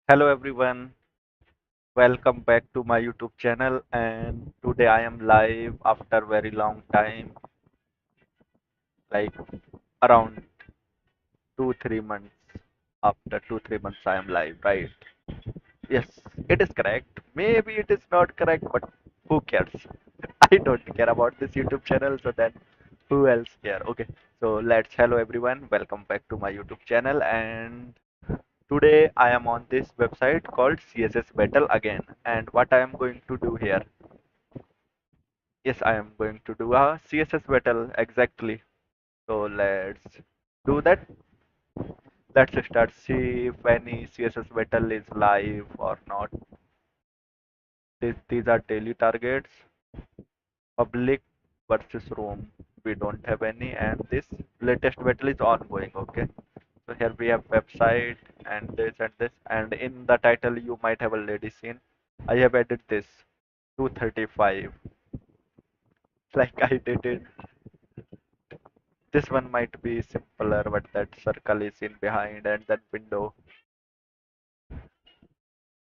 Hello everyone, welcome back to my YouTube channel and today I am live after very long time, like around 2-3 months. After 2-3 months I am live, right? Yes, it is correct. Maybe it is not correct, but who cares? I don't care about this YouTube channel, so then who else care? Okay, so let's hello everyone, welcome back to my YouTube channel and today I am on this website called CSS Battle again and what I am going to do here. Yes, I am going to do a CSS battle exactly. So let's do that. Let's start. See if any CSS battle is live or not. These are daily targets. Public versus room. We don't have any, and this latest battle is ongoing. Okay. So here we have website and this, and in the title you might have already seen. I have added this 235 like I did it. This one might be simpler, but that circle is in behind and that window.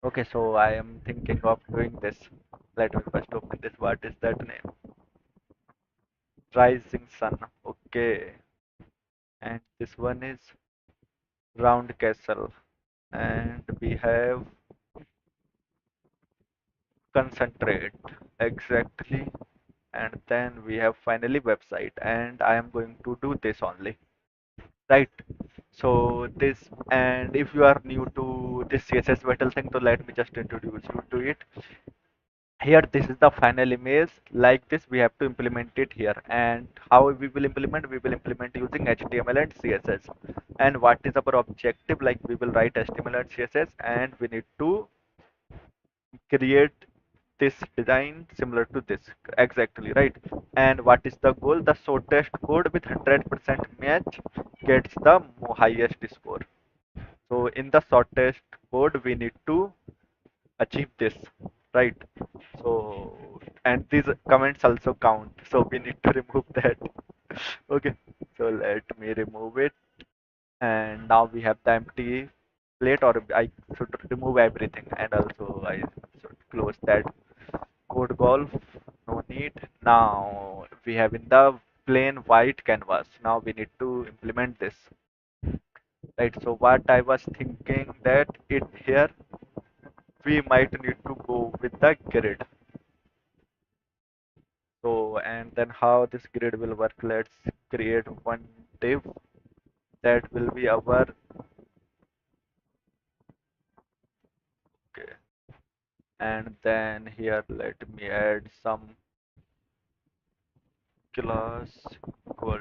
Okay, so I am thinking of doing this. Let me first open this. What is that name? Rising Sun. Okay. And this one is Round Castle. And we have Concentrate. Exactly. And then we have finally website. And I am going to do this only. Right. So this, and if you are new to this CSS Battle thing, so let me just introduce you to it. Here, this is the final image. Like this, we have to implement it here. And how we will implement? We will implement using HTML and CSS. And what is our objective? Like we will write HTML and CSS, and we need to create this design similar to this exactly, right? And what is the goal? The shortest code with 100% match gets the highest score. So in the shortest code, we need to achieve this, right? So, and these comments also count. So we need to remove that. Okay. So let me remove it. And now we have the empty plate, or I should remove everything. And also I should close that code golf. No need. Now we have in the plain white canvas. Now we need to implement this. Right. So what I was thinking that it here we might need to go with the grid. So, and then how this grid will work, let's create one div that will be our, okay, and then here let me add some class equal,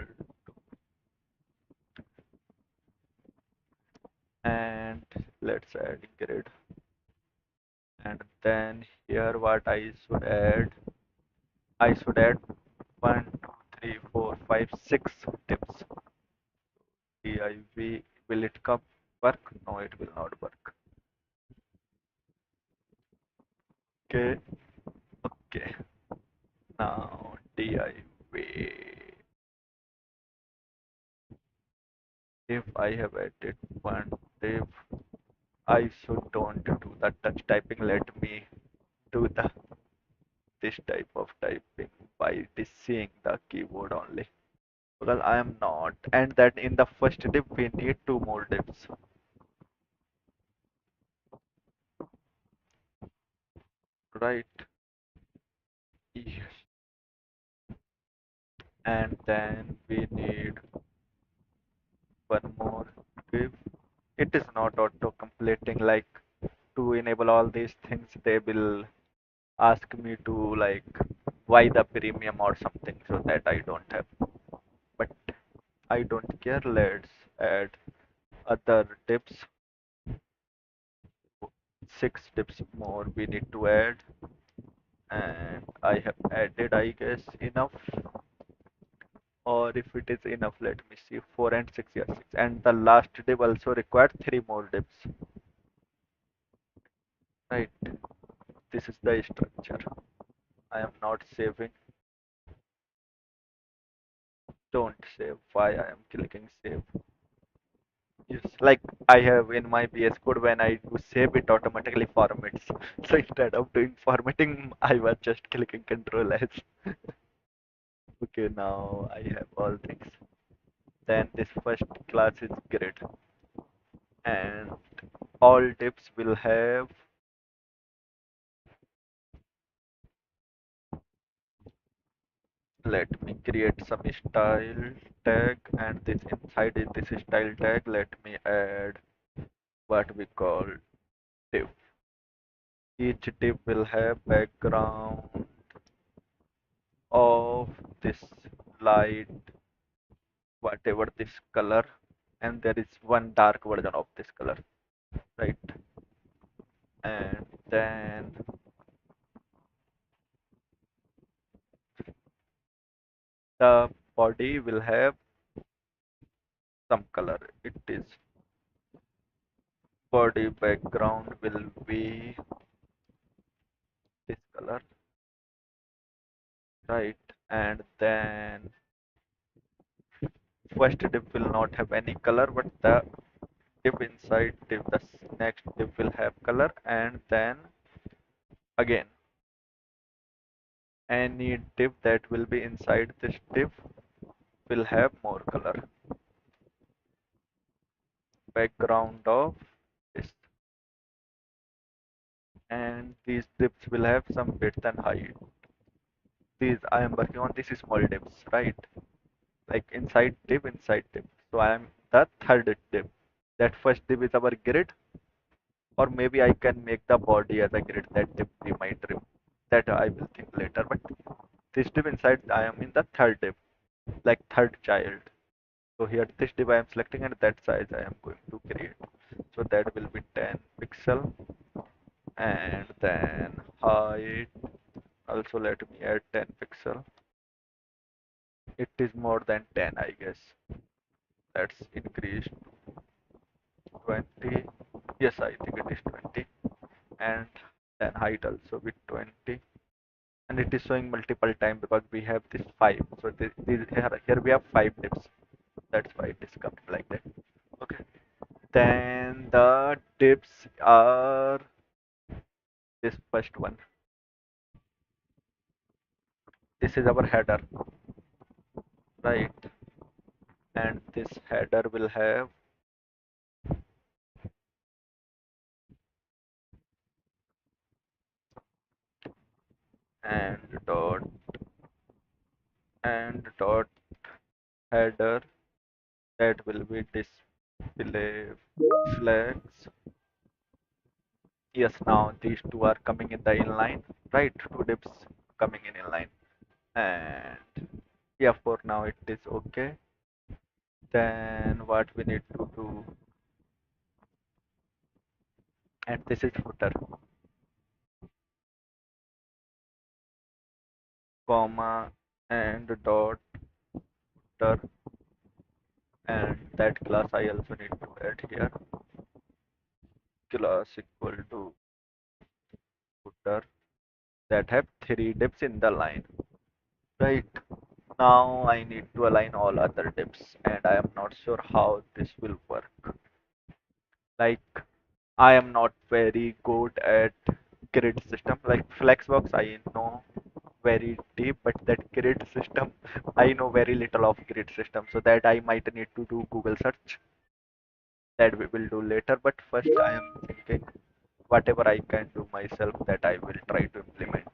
and let's add grid, and then here what I should add 1, 2, 3, 4, 5, 6 divs. Div, will it come work? No, it will not work. Okay, okay. Now div. If I have added one div, I should don't do the touch typing. Let me do the this type of typing by this seeing the keyboard only. Well, I am not. And that in the first div we need two more divs. Right. Yes. And then we need one more div. It is not auto completing, like to enable all these things they will ask me to like why the premium or something, so that I don't have. But I don't care. Let's add other tips. 6 tips more we need to add, and I have added, I guess, enough. Or if it is enough, let me see. 4 and 6, yes, 6. And the last div also required 3 more divs. Right. This is the structure. I am not saving. Don't save. Why I am clicking save? Yes, like I have in my VS Code when I do save it automatically formats. So instead of doing formatting, I was just clicking Control S. Okay, now I have all things. Then this first class is grid, and all dips will have. Let me create some style tag, and this inside is this style tag. Let me add what we call div. Each div will have background of this light, whatever this color, and there is one dark version of this color, right? And then the body will have some color. It is body background will be this color, right? And then first div will not have any color, but the div inside div, the next div will have color, and then again any div that will be inside this div will have more color. Background of this, and these divs will have some width and height. These I am working on this small divs, right? Like inside div. So I am the third div. That first div is our grid, or maybe I can make the body as a grid. That div we might remove. That I will think later. But this div inside I am in the third div, like third child. So here this div I am selecting, and that size I am going to create. So that will be 10 pixel, and then height also let me add 10 pixel. It is more than 10, I guess. Let's increase 20. Yes, I think it is 20. And then height also with 20. And it is showing multiple time because we have this 5. So here we have 5 dips. That's why it is coming like that. Okay. Then the dips are this first one. This is our header, right? And this header will have and dot header that will be display flags. Yes, now these two are coming in the inline, right? Two dips coming in inline. And yeah, for now it is okay. Then what we need to do, and this is footer, comma and dot footer, and that class I also need to add here. Class equal to footer that have three dips in the line, right? Now I need to align all other dips, and I am not sure how this will work. Like I am not very good at grid system. Like Flexbox, I know very deep, but that grid system, I know very little of grid system. So that I might need to do Google search. That we will do later. But first, I am thinking whatever I can do myself, that I will try to implement.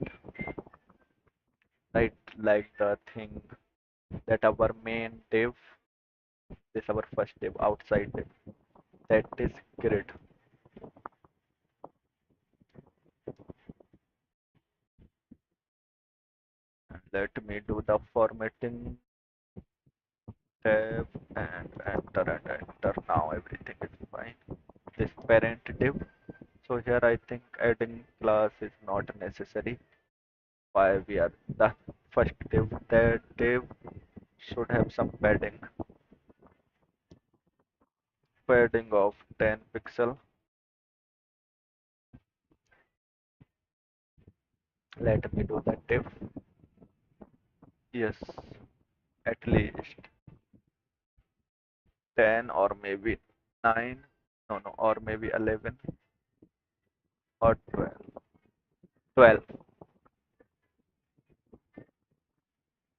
Right, like the thing that our main div, this our first div, outside div, that is grid. Let me do the formatting tab and enter and enter. Now everything is fine. This parent div. So here I think adding class is not necessary. Why we are the first div, that div should have some padding of 10 pixel. Let me do that div. Yes, at least 10 or maybe 9, no, or maybe 11 or 12. 12.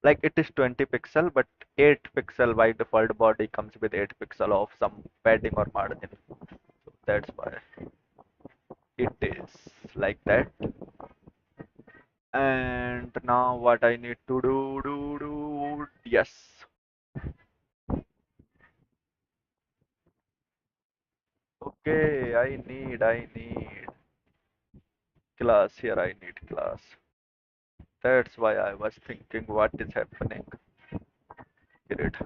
Like it is 20 pixel, but 8 pixel by default body comes with 8 pixel of some padding or margin. So that's why it is like that. And now what I need to do, yes. Okay, I need class here, I need class. That's why I was thinking what is happening. Grid.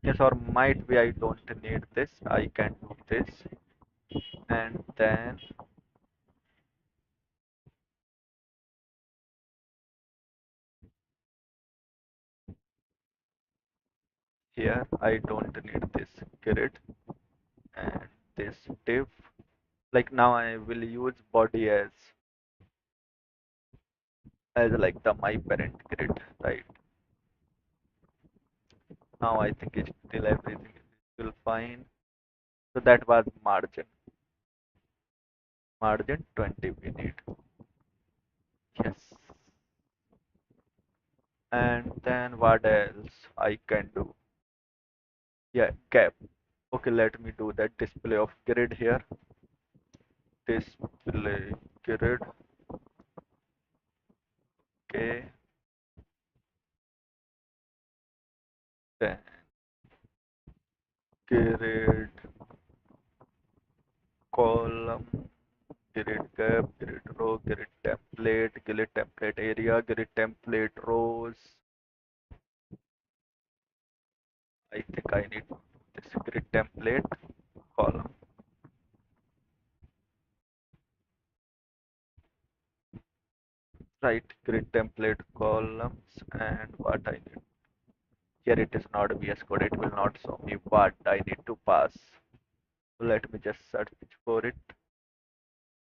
Yes, or might be I don't need this. I can do this. And then here I don't need this grid and this div. Like now I will use body as like the my parent grid, right? Now I think it's still everything is still fine. So that was margin. Margin 20 we need. Yes. And then what else I can do? Yeah, gap. Okay, let me do that display of grid here. Display grid. Okay. Then grid column, grid gap, grid row, grid template area, grid template rows. I think I need this grid template column. Right, grid template columns and what I need. Here it is not VS Code, it will not show me what I need to pass. So let me just search for it.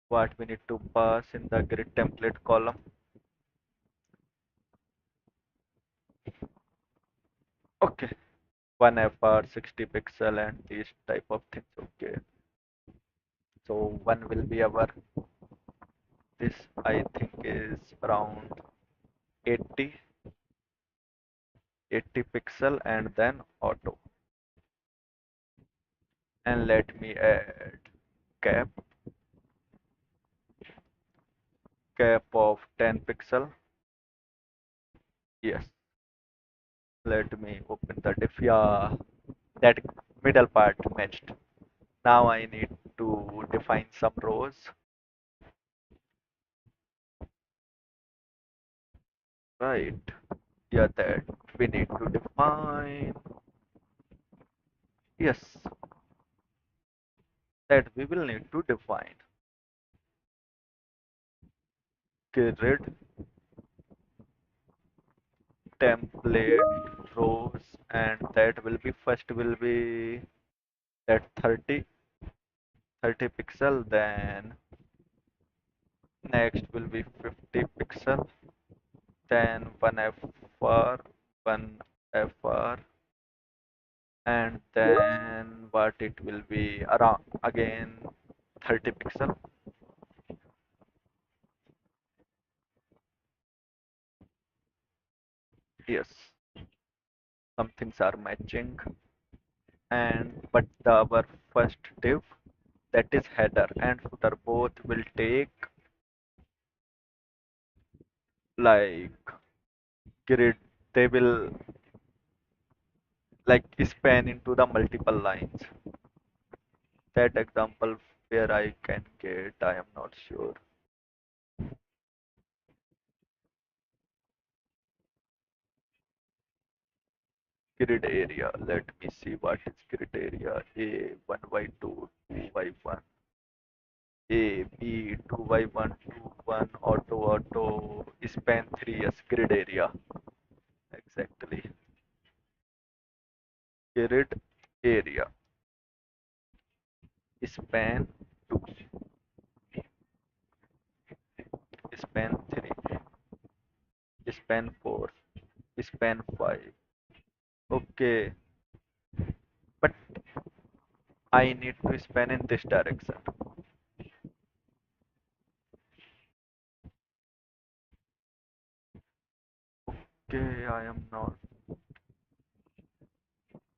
What we need to pass in the grid template column. Okay, one FR, 60 pixel and these type of things. Okay, so one will be our, this I think is around 80, 80 pixel and then auto. And let me add cap, cap of 10 pixel. Yes, let me open the diff. Yeah, that middle part matched. Now I need to define some rows. Right. Yeah, that we need to define. Yes, that we will need to define. Grid template rows, and that will be first will be that 30 pixel, then next will be 50 pixel, then 1 FR, 1 FR, and then what it will be around again 30 pixel. Yes, some things are matching. And but our first div, that is header and footer, both will take like grid, they will like span into the multiple lines. That example where I can get, I am not sure. Grid area, let me see what is grid area. A 1 by 2, 2 by 1, A B 2 by 1, 2 1, auto span 3. Yes, grid area exactly. Grid area span 2, span 3. span 4, span 5. Okay, but I need to span in this direction. Okay, I am not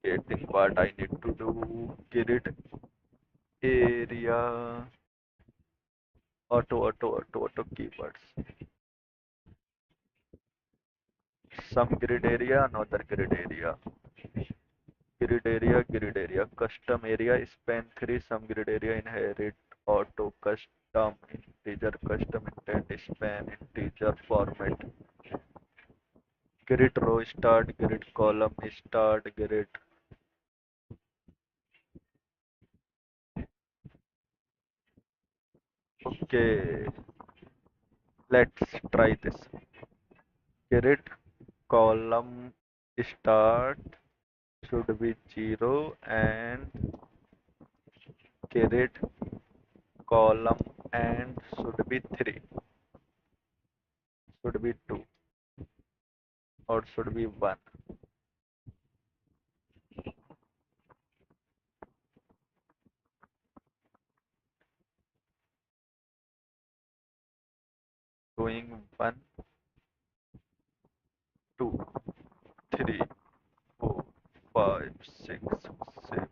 getting what I need to do. Grid area, auto keywords. Some grid area, another grid area. Grid area, custom area, span 3, some grid area, inherit, auto, custom, integer, custom intent, span, integer, format, grid row start, grid column start, grid. Okay, let's try this. Grid column start should be 0 and grid column and should be 3, should be 2 or should be 1. Doing 1, 2, 3, 4, 5, 6, 7,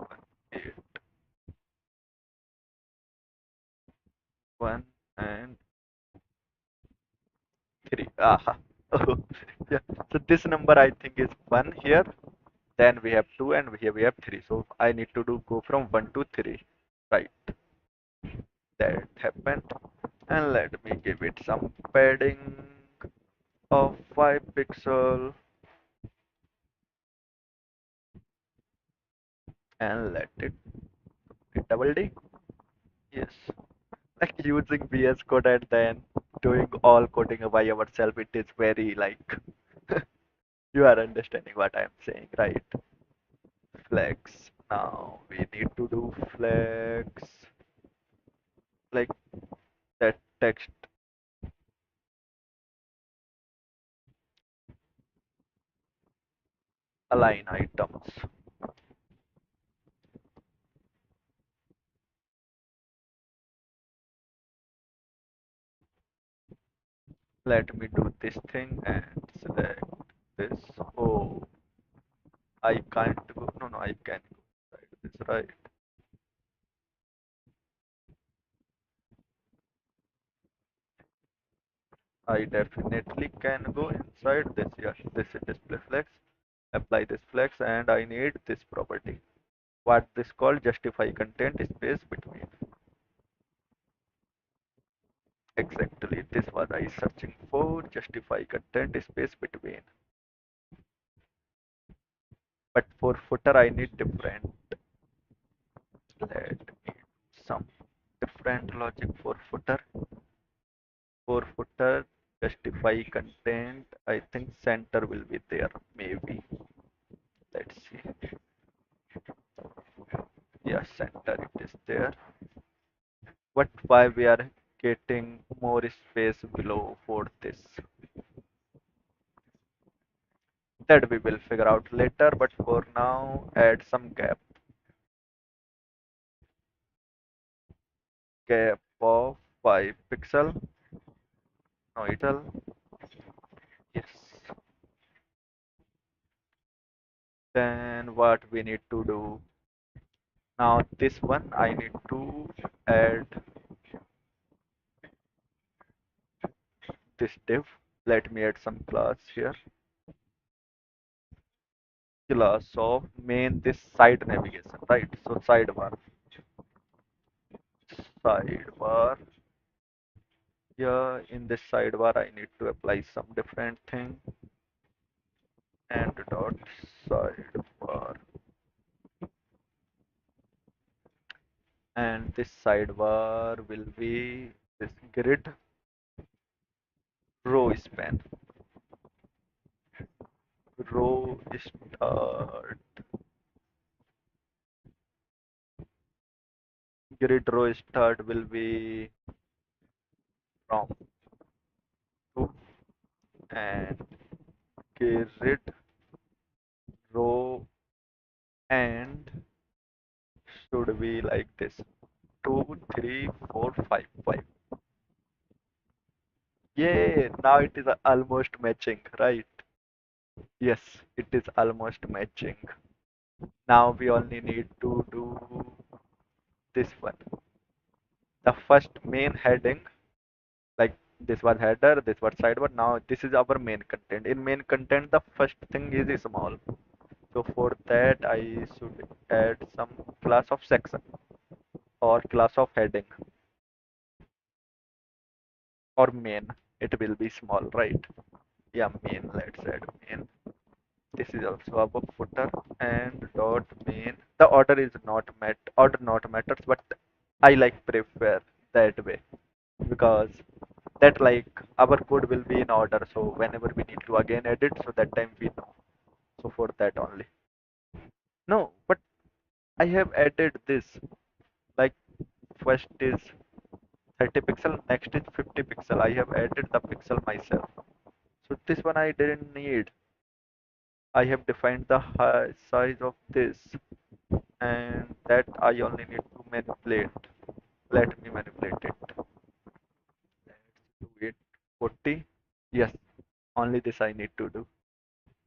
8, 1 and 3. Aha. Yeah. So this number I think is 1 here. Then we have 2 and here we have 3. So I need to do go from 1 to 3. Right. That happened. And let me give it some padding of 5 pixel and let it be double D. Yes. Like using VS Code and then doing all coding by ourselves, it is very like you are understanding what I'm saying, right? Flex. Now we need to do flex like that text align items. Let me do this thing and select this. Oh, I can't go. No, no, I can go inside this, right? I definitely can go inside this. Yes, this is display flex. Apply this flex and I need this property. What this called justify content space between. Exactly, this was I searching for justify content space between. But for footer I need different. Let me some different logic for footer. For footer justify content, I think center will be there maybe. Let's see. Yeah, center it is there. But why we are getting more space below for this? That we will figure out later, but for now add some gap of 5 pixel. No, it'll yes. Then what we need to do now? This one I need to add this div. Let me add some class here. Class of main this side navigation, right? So sidebar. Yeah, in this sidebar I need to apply some different thing and dot sidebar and this sidebar will be this grid row span row start grid row start will be from 2 and Grid row and should be like this. 2, 3, 4, 5, 5. Yeah, now it is almost matching, right? Yes, it is almost matching. Now we only need to do this one. The first main heading, like this was header, this was sidebar. Now this is our main content. In main content, the first thing is small. So for that, I should add some class of section or class of heading or main. It will be small, right? Yeah, main. Let's add main. This is also above footer and dot main. The order is not order not matters, but I like prefer that way because that like our code will be in order. So whenever we need to again edit, so that time we know. So for that only. No, but I have added this. Like first is 30 pixel, next is 50 pixel. I have added the pixel myself. So this one I didn't need. I have defined the size of this and that I only need to manipulate. Let me manipulate it. Let's do it 40. Yes, only this I need to do.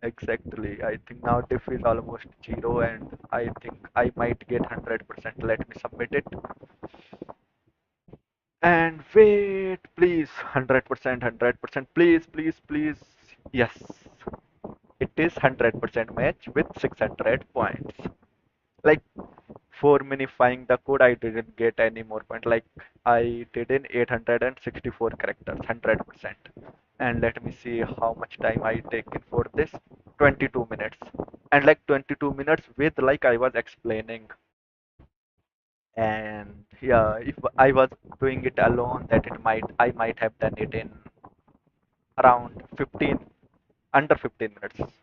Exactly. I think now diff is almost zero and I think I might get 100%. Let me submit it. And wait, please. 100%, 100%. Please, please, please. Yes. It is 100% match with 600 points. Like for minifying the code, I didn't get any more point. Like I did in 864 characters, 100%. And let me see how much time I taken for this. 22 minutes. And like 22 minutes with like I was explaining. And yeah, if I was doing it alone, that it might I might have done it in around 15 under 15 minutes.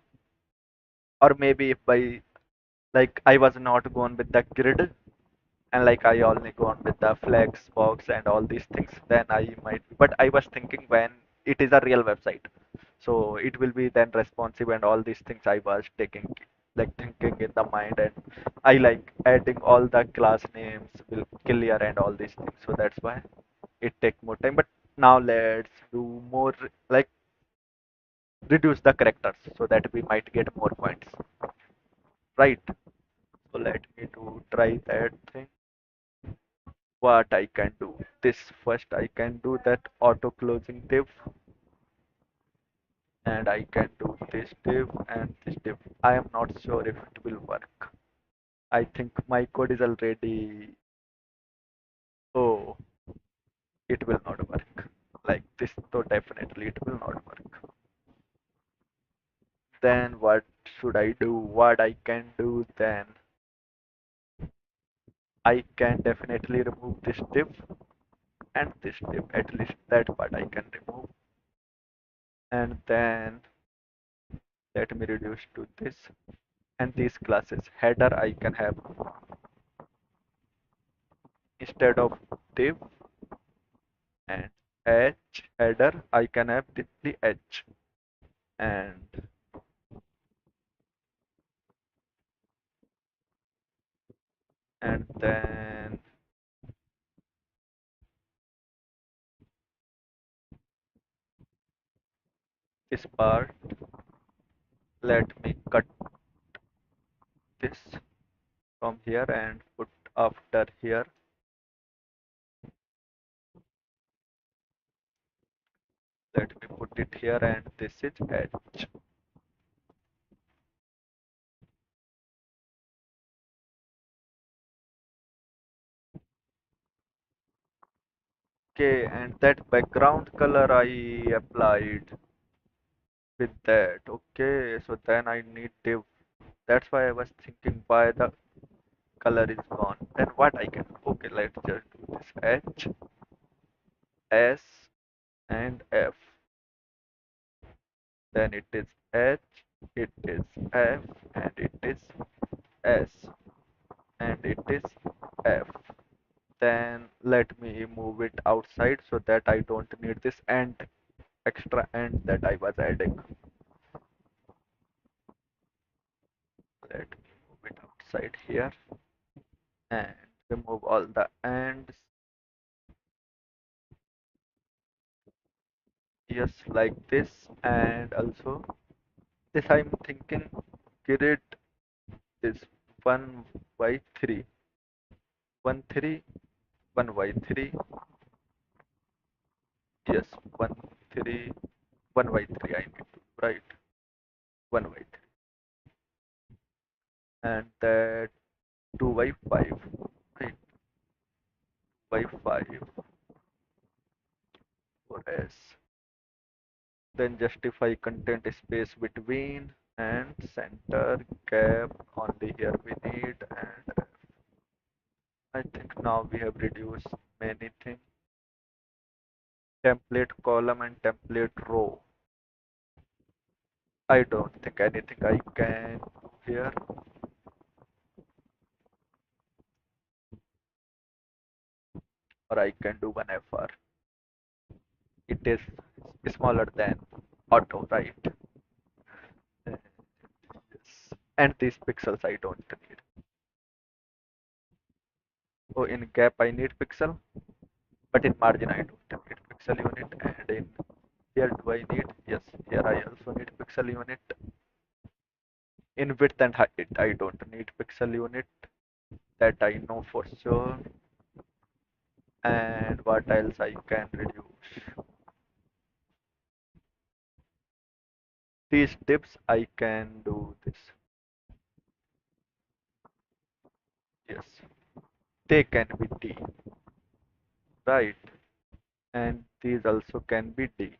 Or maybe if by like I was not gone with the grid and like I only gone with the flex box and all these things, then I might. But I was thinking when it is a real website, so it will be then responsive and all these things. I was taking like thinking in the mind, and I like adding all the class names, will clear and all these things. So that's why it take more time. But now let's do more like reduce the characters so that we might get more points, right? So let me to try that thing. What I can do. This first I can do that auto closing div and I can do this div and this div. I am not sure if it will work. I think my code is already. Oh, it will not work. Like this, so definitely it will not work. Then what should I do? What I can do then? I can definitely remove this div and this div. At least that part I can remove. And then let me reduce to this. And these classes header I can have instead of div and h header I can have the h and then this part, let me cut this from here and put after here. Let me put it here and this is h. Okay, and that background color I applied with that. Okay, so then I need div. That's why I was thinking why the color is gone. Then what I can do? Okay, let's just do this H, S, and F. Then it is H, it is F, and it is S, and it is F. Then let me move it outside so that I don't need this and extra end that I was adding. Let me move it outside here and remove all the ends. Yes, like this. And also this I'm thinking grid is 1 by 3. 1 3 1 by 3. Yes, 1 3 1 by 3 I need to write 1 by 3 and that 2 by 5, right? By 5 for S. Then justify content space between and center gap only here we need. And I think now we have reduced many things. Template column and template row. I don't think anything I can do here, or I can do one FR. It is smaller than auto, right? Yes. And these pixels I don't need. Oh, in gap I need pixel, but in margin I don't need pixel unit. And in here do I need? Yes, here I also need pixel unit. In width and height I don't need pixel unit. That I know for sure. And what else I can reduce? These tips I can do this. Yes, they can be D, right? And these also can be D.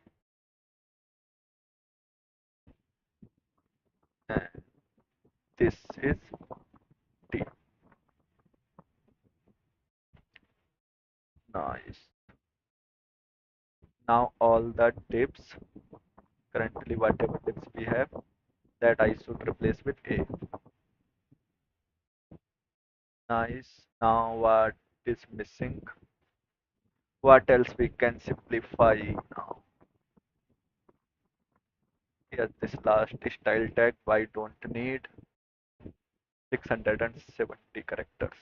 And this is D. Nice. Now all the tips, currently whatever tips we have, that I should replace with A. Nice. Now what is missing? What else we can simplify now? Yes, this last style tag I don't need 670 characters.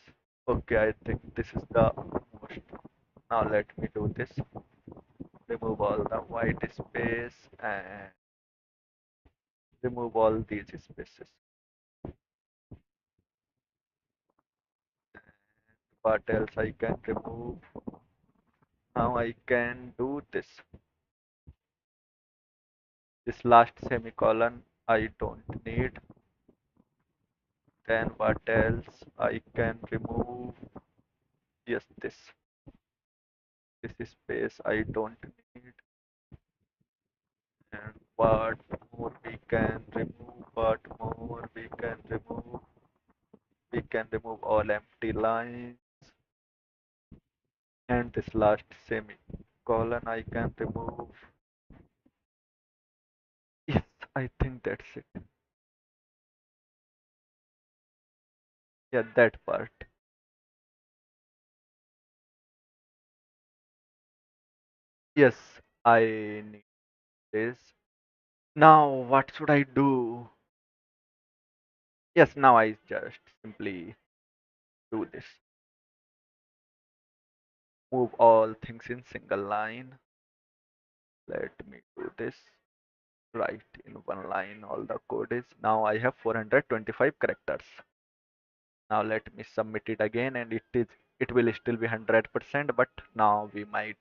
Okay, I think this is the most. Now let me do this. Remove all the white space and remove all these spaces. What else I can remove? Now I can do this. This last semicolon I don't need. Then what else I can remove? Yes, this space I don't need. And what more we can remove? What more we can remove? We can remove all empty lines. And this last semicolon I can remove. Yes, I think that's it. Yeah, that part. Yes, I need this. Now, what should I do? Yes, now I just simply do this. Move all things in single line. Let me do this. Right in one line, all the code is. Now I have 425 characters. Now let me submit it again, and it will still be 100%, but now we might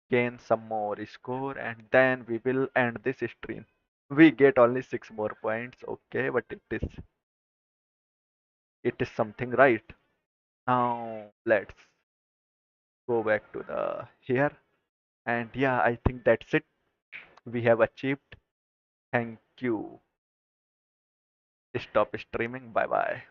gain some more score, and then we will end this stream. We get only 6 more points, okay, but it is something, right? Now let's go back to the here, and yeah, I think that's it. We have achieved. Thank you. Stop streaming. Bye bye.